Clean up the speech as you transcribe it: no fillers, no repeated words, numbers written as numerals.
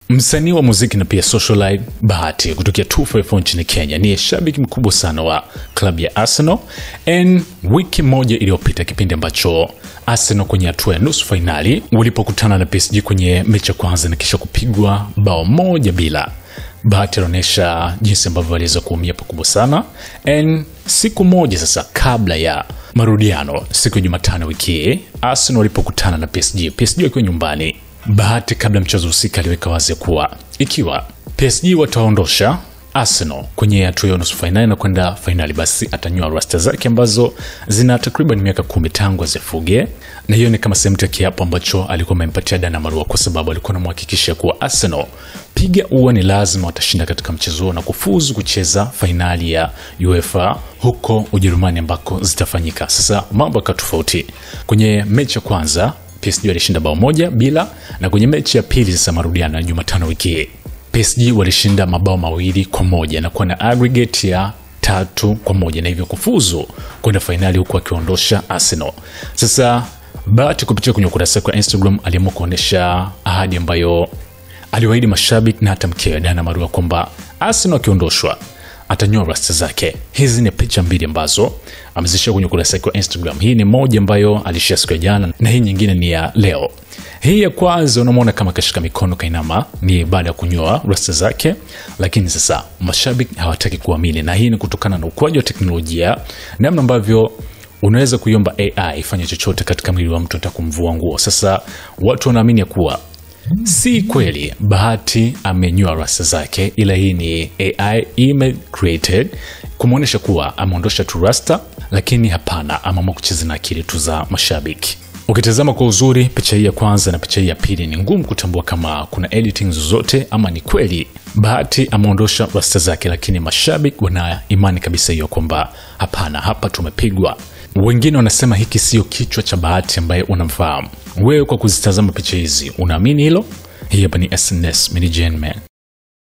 Msanii wa muziki na pia socialite Bahati kutokea 254 nchini Kenya ni shabiki mkubwa sana wa klabu ya Arsenal. Wiki moja iliyopita, kipindi ambacho Arsenal kwenye hatua ya nusu finali walipokutana na PSG kwenye mechi ya kwanza na kisha kupigwa bao 1-0, Bahati anaonyesha jinsi ambavyo aliweza kuumia pakubwa sana. Siku moja sasa kabla ya marudiano, siku ya Jumatano wiki, Arsenal walipokutana na PSG wakiwa nyumbani, Bahati kabla mchezo husika aliweka wazi kuwa ikiwa PSG wataondosha Arsenal kwenye hatua ya nusu finali na kwenda finali, basi atanyoa rasta zake ambazo zina takriban miaka 10 tangu azifuge. Na hiyo ni kama sehemu ya kiapo ambacho alikuwa amempatia Dana Marua, kwa sababu alikuwa anamhakikishia kuwa Arsenal piga uwa ni lazima watashinda katika mchezo na kufuzu kucheza finali ya UEFA huko Ujerumani ambako zitafanyika. Sasa mambo yakawa tofauti. Kwenye mechi ya kwanza PSG walishinda bao 1-0, na kwenye mechi ya pili sasa marudiano ya Jumatano wiki, PSG walishinda mabao 2-1 na kuwa na aggregate ya 3-1 na hivyo kufuzu kwenda finali huko akiondosha Arsenal. Sasa Bahati kupitia kwenye ukurasa wa Instagram aliamua kuonesha ahadi ambayo aliwaahidi mashabiki na hata mkewe Dana Marua kwamba Arsenal akiondoshwa atanyoa rasta zake. Hizi ni picha mbili ambazo amezishia kwenye ukurasa wa Instagram. Hii ni moja ambayo alishare siku ya jana na hii nyingine ni ya leo. Hii ya kwanza unamwona kama kashika mikono kainama, ni baada ya kunyoa rasta zake, lakini sasa mashabiki hawataki kuamini, na hii ni kutokana na ukuaji wa teknolojia, namna ambavyo unaweza kuiomba AI ifanye chochote katika mwili wa mtu hata kumvua nguo. Sasa watu wanaamini kuwa si kweli Bahati amenyoa rasta zake, ila hii ni AI image created kumuonesha kuwa ameondosha tu rasta, lakini hapana, ameamua kucheza na akili tu za mashabiki. Ukitazama kwa uzuri picha hii ya kwanza na picha hii ya pili, ni ngumu kutambua kama kuna editing zozote ama ni kweli Bahati ameondosha rasta zake, lakini mashabiki wana imani kabisa hiyo kwamba hapana, hapa tumepigwa. Wengine wanasema hiki sio kichwa cha Bahati ambaye unamfahamu. Wewe kwa kuzitazama picha hizi unaamini hilo? Hii hapa ni SNS Mini Gen Man.